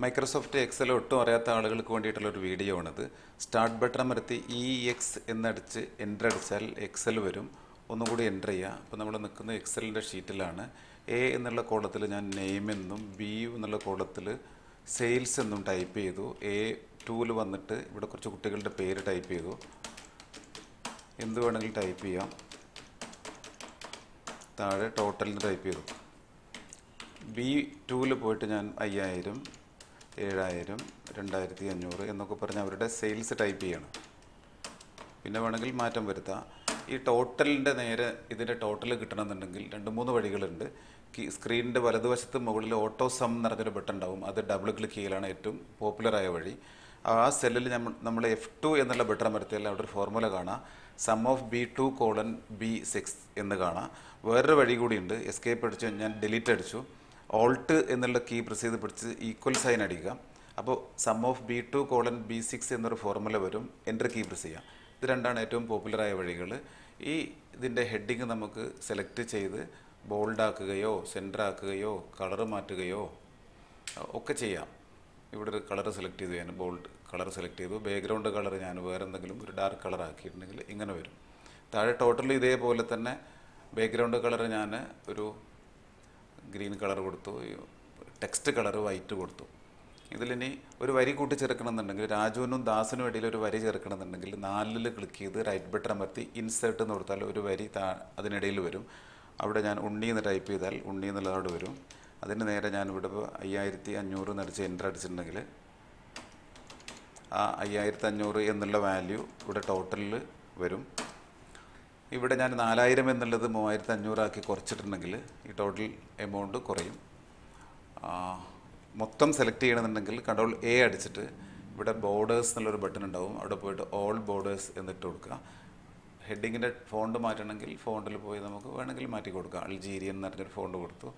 Microsoft Excel ഒട്ടും അറിയാത്ത ആളുകൾക്ക് വേണ്ടിയിട്ടുള്ളൊരു വീഡിയോ ആണിത്. സ്റ്റാർട്ട് ബട്ടൺ അമർത്തി EX എന്നടിച്ച് എൻ്റർ അടിച്ചാൽ എക്സൽ വരും. ഒന്നുകൂടി എൻ്റർ ചെയ്യുക. അപ്പോൾ നമ്മൾ നിൽക്കുന്ന എക്സലിൻ്റെ ഷീറ്റിലാണ്. A എന്നുള്ള കോളത്തിൽ ഞാൻ നെയിം എന്നും B എന്നുള്ള കോളത്തിൽ സെയിൽസ് എന്നും ടൈപ്പ് ചെയ്തു. A2 വന്നിട്ട് ഇവിടെ കുറച്ച് കുട്ടികളുടെ പേര് ടൈപ്പ് ചെയ്തു. എന്ത് വേണമെങ്കിലും ടൈപ്പ് ചെയ്യാം. താഴെ ടോട്ടലിന് ടൈപ്പ് ചെയ്തു. B2 പോയിട്ട് ഞാൻ 5000, 7000, 2500 എന്നൊക്കെ പറഞ്ഞ് അവരുടെ സെയിൽസ് ടൈപ്പ് ചെയ്യണം. പിന്നെ വേണമെങ്കിൽ മാറ്റം വരുത്താം. ഈ ടോട്ടലിൻ്റെ നേരെ ഇതിൻ്റെ ടോട്ടൽ കിട്ടണമെന്നുണ്ടെങ്കിൽ 2-3 വഴികളുണ്ട്. സ്ക്രീനിൻ്റെ വലതുവശത്ത് മുകളിൽ ഓട്ടോ സം എന്ന് പറഞ്ഞൊരു ബട്ടൺ ഉണ്ടാവും. അത് ഡബിൾ ക്ലിക്ക് ചെയ്യലാണ് ഏറ്റവും പോപ്പുലറായ വഴി. ആ സെല്ലിൽ നമ്മൾ F2 എന്നുള്ള ബട്ടൺ അമർത്തിയാൽ അവിടെ ഒരു ഫോർമുല കാണാം. സം ഓഫ് B2:B6 എന്ന് കാണാം. വേറൊരു വഴി കൂടിയുണ്ട്. എസ്കേപ്പ് അടിച്ചു, ഞാൻ ഡിലീറ്റ് അടിച്ചു. ഓൾട്ട് എന്നുള്ള കീ പ്രസ് ചെയ്ത് പിടിച്ച് ഈക്വൽ സൈൻ അടിക്കുക. അപ്പോൾ സം ഓഫ് B2:B6 എന്നൊരു ഫോർമുല വരും. എൻ്റർ കീ പ്രസ് ചെയ്യാം. ഇത് രണ്ടാണ് ഏറ്റവും പോപ്പുലറായ വഴികൾ. ഇതിൻ്റെ ഹെഡിങ് നമുക്ക് സെലക്ട് ചെയ്ത് ബോൾഡ് ആക്കുകയോ സെൻറ്റർ ആക്കുകയോ കളർ മാറ്റുകയോ ഒക്കെ ചെയ്യാം. ഇവിടെ ഒരു കളർ സെലക്ട് ചെയ്തു, ഞാൻ ബോൾഡ് കളർ സെലക്ട് ചെയ്തു. ബാക്ക്ഗ്രൗണ്ട് കളർ ഞാൻ വേറെ എന്തെങ്കിലും ഒരു ഡാർക്ക് കളർ ആക്കിയിട്ടുണ്ടെങ്കിൽ ഇങ്ങനെ വരും. താഴെ ടോട്ടൽ ഇതേപോലെ തന്നെ ബാക്ക്ഗ്രൗണ്ട് കളർ ഞാൻ ഒരു ഗ്രീൻ കളർ കൊടുത്തു, ടെക്സ്റ്റ് കളർ വൈറ്റ് കൊടുത്തു. ഇതിലിനി ഒരു വരി കൂട്ടി ചേർക്കണമെന്നുണ്ടെങ്കിൽ രാജുവിനും ദാസിനും ഇടയിൽ ഒരു വരി ചേർക്കണമെന്നുണ്ടെങ്കിൽ 4 ക്ലിക്ക് ചെയ്ത് റൈറ്റ് ബട്ടൺ അമർത്തി ഇൻസേർട്ട് എന്ന് കൊടുത്താൽ ഒരു വരി അതിനിടയിൽ വരും. അവിടെ ഞാൻ ഉണ്ണി എന്ന് ടൈപ്പ് ചെയ്താൽ ഉണ്ണി എന്നുള്ളത് അവിടെ വരും. അതിന് നേരെ ഞാൻ ഇവിടെ 5500 എന്നടിച്ച് എൻ്റർ അടിച്ചിട്ടുണ്ടെങ്കിൽ ആ 5500 എന്നുള്ള വാല്യൂ ഇവിടെ ടോട്ടലിൽ വരും. ഇവിടെ ഞാൻ 4000 എന്നുള്ളത് 3500 ആക്കി കുറച്ചിട്ടുണ്ടെങ്കിൽ ഈ ടോട്ടൽ എമൗണ്ട് കുറയും. മൊത്തം സെലക്ട് ചെയ്യണമെന്നുണ്ടെങ്കിൽ കൺട്രോൾ A അടിച്ചിട്ട് ഇവിടെ ബോർഡേഴ്സ് എന്നുള്ളൊരു ബട്ടൺ ഉണ്ടാവും. അവിടെ പോയിട്ട് ഓൾ ബോർഡേഴ്സ് എന്നിട്ട് കൊടുക്കുക. ഹെഡിങ്ങിൻ്റെ ഫോണ്ട് മാറ്റണമെങ്കിൽ ഫോണ്ടിൽ പോയി നമുക്ക് വേണമെങ്കിൽ മാറ്റി കൊടുക്കാം. അൾജീരിയൻ എന്ന് പറഞ്ഞൊരു ഫോണ്ട് കൊടുത്തു.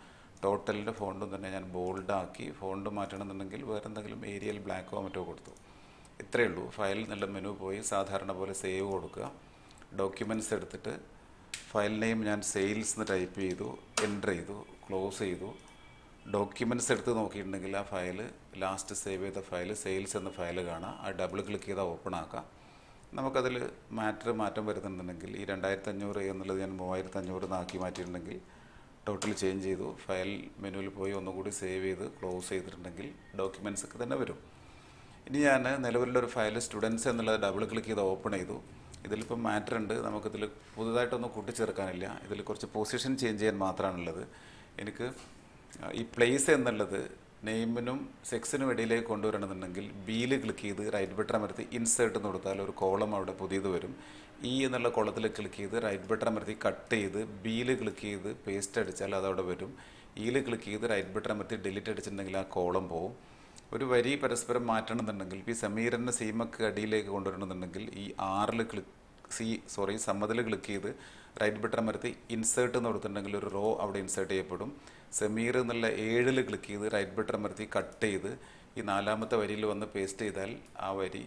ടോട്ടലിൻ്റെ ഫോണ്ടും തന്നെ ഞാൻ ബോൾഡാക്കി. ഫോണ്ട് മാറ്റണമെന്നുണ്ടെങ്കിൽ വേറെ എന്തെങ്കിലും ഏരിയൽ ബ്ലാക്കോ മറ്റോ കൊടുത്തു. ഇത്രയേ ഉള്ളൂ. ഫയൽ നല്ല മെനു പോയി സാധാരണ പോലെ സേവ് കൊടുക്കുക. ഡോക്യുമെൻറ്റ്സ് എടുത്തിട്ട് ഫയൽ നെയിം ഞാൻ സെയിൽസ് എന്ന് ടൈപ്പ് ചെയ്തു, എൻ്റർ ചെയ്തു, ക്ലോസ് ചെയ്തു. ഡോക്യുമെൻറ്റ്സ് എടുത്ത് നോക്കിയിട്ടുണ്ടെങ്കിൽ ആ ഫയൽ ലാസ്റ്റ് സേവ് ചെയ്ത ഫയൽ സെയിൽസ് എന്ന ഫയൽ കാണാം. ആ ഡബിൾ ക്ലിക്ക് ചെയ്താൽ ഓപ്പൺ ആക്കാം. നമുക്കതിൽ മാറ്റം വരുന്നുണ്ടെങ്കിൽ ഈ 2500 എന്നുള്ളത് ഞാൻ 3500 എന്നാക്കി മാറ്റിയിട്ടുണ്ടെങ്കിൽ ടോട്ടൽ ചേഞ്ച് ചെയ്തു. ഫയൽ മെനുവിൽ പോയി ഒന്നുകൂടി സേവ് ചെയ്ത് ക്ലോസ് ചെയ്തിട്ടുണ്ടെങ്കിൽ ഡോക്യുമെൻറ്റ്സ് ഒക്കെ തന്നെ വരും. ഇനി ഞാൻ നിലവിലുള്ളൊരു ഫയൽ സ്റ്റുഡൻസ് എന്നുള്ളത് ഡബിൾ ക്ലിക്ക് ചെയ്ത് ഓപ്പൺ ചെയ്തു. ഇതിലിപ്പം മാറ്റർ ഉണ്ട്. നമുക്കിതിൽ പുതുതായിട്ടൊന്നും കൂട്ടിച്ചേർക്കാനില്ല. ഇതിൽ കുറച്ച് പൊസിഷൻ ചേഞ്ച് ചെയ്യാൻ മാത്രമാണുള്ളത്. എനിക്ക് ഈ പ്ലേസ് എന്നുള്ളത് നെയിമിനും സെക്സിനും ഇടയിലേക്ക് കൊണ്ടുവരണമെന്നുണ്ടെങ്കിൽ ബിയിൽ ക്ലിക്ക് ചെയ്ത് റൈറ്റ് ബട്ടൺ അമർത്തി ഇൻസേർട്ട് എന്ന് കൊടുത്താൽ ഒരു കോളം അവിടെ പുതിയത് വരും. എന്നുള്ള കോളത്തിൽ ക്ലിക്ക് ചെയ്ത് റൈറ്റ് ബട്ടൺ അമർത്തി കട്ട് ചെയ്ത് ബിയിൽ ക്ലിക്ക് ചെയ്ത് പേസ്റ്റ് അടിച്ചാൽ അതവിടെ വരും. ക്ലിക്ക് ചെയ്ത് റൈറ്റ് ബട്ടൺ അമർത്തി ഡിലീറ്റ് അടിച്ചിട്ടുണ്ടെങ്കിൽ ആ കോളം പോവും. ഒരു വരി പരസ്പരം മാറ്റണമെന്നുണ്ടെങ്കിൽ ഈ സമീറിൻ്റെ സീമക്ക് അടിയിലേക്ക് കൊണ്ടുവരണമെന്നുണ്ടെങ്കിൽ സമ്മതിൽ ക്ലിക്ക് ചെയ്ത് റൈറ്റ് ബട്ടൺ അമർത്തി ഇൻസേർട്ട് എന്ന് കൊടുത്തിട്ടുണ്ടെങ്കിൽ ഒരു റോ അവിടെ ഇൻസേർട്ട് ചെയ്യപ്പെടും. സമീർ എന്നുള്ള 7 ക്ലിക്ക് ചെയ്ത് റൈറ്റ് ബട്ടൺ അമർത്തി കട്ട് ചെയ്ത് ഈ 4ാമത്തെ വരിയിൽ വന്ന് പേസ്റ്റ് ചെയ്താൽ ആ വരി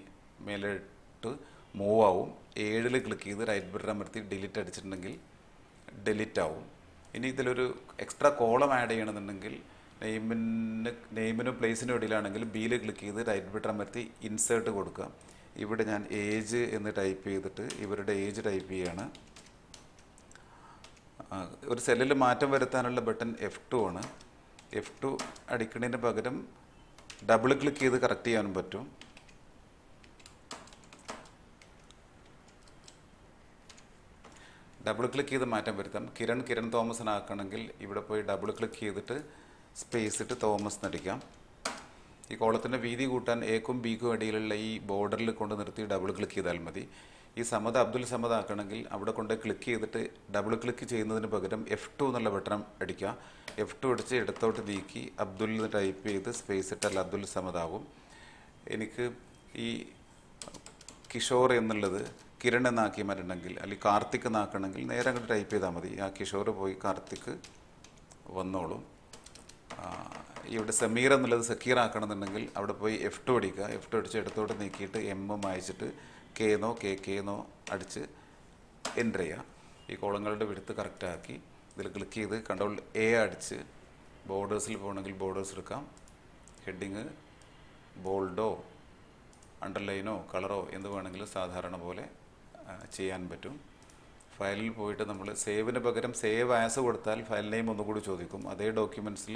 മേലോട്ട് മൂവ് ആവും. 7 ക്ലിക്ക് ചെയ്ത് റൈറ്റ് ബട്ടൺ അമർത്തി ഡിലീറ്റ് അടിച്ചിട്ടുണ്ടെങ്കിൽ ഡിലീറ്റ് ആവും. ഇനി ഇതിലൊരു എക്സ്ട്രാ കോളം ആഡ് ചെയ്യണമെന്നുണ്ടെങ്കിൽ നെയിമിനും പ്ലേസിനും ഇടയിലാണെങ്കിൽ ബിയിൽ ക്ലിക്ക് ചെയ്ത് റൈറ്റ് ബട്ടൺ അമർത്തി ഇൻസേർട്ട് കൊടുക്കുക. ഇവിടെ ഞാൻ ഏജ് എന്ന് ടൈപ്പ് ചെയ്തിട്ട് ഇവരുടെ ഏജ് ടൈപ്പ് ചെയ്യാണ്. ഒരു സെല്ലിൽ മാറ്റം വരുത്താനുള്ള ബട്ടൺ F2 ആണ്. F2 അടിക്കുന്നതിന് പകരം ഡബിൾ ക്ലിക്ക് ചെയ്ത് കറക്റ്റ് ചെയ്യാനും പറ്റും. ഡബിൾ ക്ലിക്ക് ചെയ്ത് മാറ്റം വരുത്താം. കിരൺ തോമസിനാക്കണമെങ്കിൽ ഇവിടെ പോയി ഡബിൾ ക്ലിക്ക് ചെയ്തിട്ട് സ്പേസ് ഇട്ട് തോമസ് എന്നടിക്കാം. ഈ കോളത്തിൻ്റെ വീതി കൂട്ടാൻ എക്കും ബിക്കും ഇടയിലുള്ള ഈ ബോർഡറിൽ കൊണ്ട് നിർത്തി ഡബിൾ ക്ലിക്ക് ചെയ്താൽ മതി. ഈ അബ്ദുൽ സമദ് ആക്കണമെങ്കിൽ അവിടെ കൊണ്ട് ക്ലിക്ക് ചെയ്തിട്ട് ഡബിൾ ക്ലിക്ക് ചെയ്യുന്നതിന് പകരം F2 എന്നുള്ള ബട്ടൺ അടിക്കുക. F2 അടിച്ച് ഇടത്തോട്ട് നീക്കി അബ്ദുൽ എന്ന് ടൈപ്പ് ചെയ്ത് സ്പേസ് ഇട്ടാൽ അബ്ദുൽ സമദ് ആവും. എനിക്ക് ഈ കിഷോർ എന്നുള്ളത് കിരൺ എന്നാക്കി മാറ്റണമെങ്കിൽ അല്ലെങ്കിൽ കാർത്തിക് എന്നാക്കണമെങ്കിൽ നേരെ അങ്ങോട്ട് ടൈപ്പ് ചെയ്താൽ മതി. ആ കിഷോർ പോയി കാർത്തിക് വന്നോളും. ഇവിടെ സമീർ എന്നുള്ളത് സക്കീർ ആക്കണമെന്നുണ്ടെങ്കിൽ അവിടെ പോയി F2 അടിക്കുക. F2 അടിച്ച് ഇടത്തോട്ട് നീക്കിയിട്ട് മായച്ചിട്ട് KNO KKNO അടിച്ച് എൻ്റർ ചെയ്യുക. ഈ കോളങ്ങളുടെ വിടുത്ത് കറക്റ്റാക്കി ഇതിൽ ക്ലിക്ക് ചെയ്ത് കൺട്രോൾ A അടിച്ച് ബോർഡേഴ്സിൽ പോകണമെങ്കിൽ ബോർഡേഴ്സ് എടുക്കാം. ഹെഡിങ് ബോൾഡോ അണ്ടർലൈനോ കളറോ എന്ത് വേണമെങ്കിലും സാധാരണ പോലെ ചെയ്യാൻ പറ്റും. ഫയലിൽ പോയിട്ട് നമ്മൾ സേവിന് പകരം സേവ് ആസ് കൊടുത്താൽ ഫയൽ നെയിം ഒന്നുകൂടി ചോദിക്കും. അതേ ഡോക്യുമെൻറ്റ്സിൽ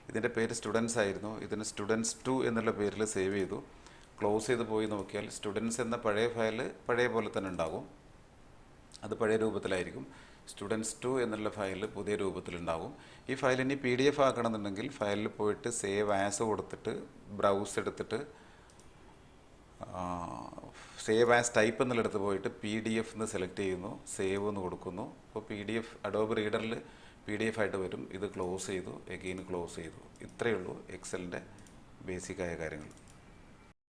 ഇതിൻ്റെ പേര് സ്റ്റുഡൻസ് ആയിരുന്നു, ഇതിന് സ്റ്റുഡൻസ് 2 എന്നുള്ള പേരിൽ സേവ് ചെയ്തു. ക്ലോസ് ചെയ്ത് പോയി നോക്കിയാൽ സ്റ്റുഡൻസ് എന്ന പഴയ ഫയൽ പഴയ പോലെ തന്നെ ഉണ്ടാകും, അത് പഴയ രൂപത്തിലായിരിക്കും. സ്റ്റുഡൻസ് 2 എന്നുള്ള ഫയൽ പുതിയ രൂപത്തിലുണ്ടാകും. ഈ ഫയൽ ഇനി PDF ആക്കണമെന്നുണ്ടെങ്കിൽ ഫയലിൽ പോയിട്ട് സേവ് ആസ് കൊടുത്തിട്ട് ബ്രൗസ് എടുത്തിട്ട് സേവ് ആസ് ടൈപ്പ് എന്നുള്ളിടത്ത് പോയിട്ട് PDF എന്ന് സെലക്ട് ചെയ്യുന്നു, സേവ് എന്ന് കൊടുക്കുന്നു. അപ്പോൾ PDF അഡോബ് റീഡറിൽ PDF ആയിട്ട് വരും. ഇത് ക്ലോസ് ചെയ്തു, എഗെയിൻ ക്ലോസ് ചെയ്തു. ഇത്രയേ ഉള്ളൂ എക്സലിൻ്റെ ബേസിക്കായ കാര്യങ്ങൾ.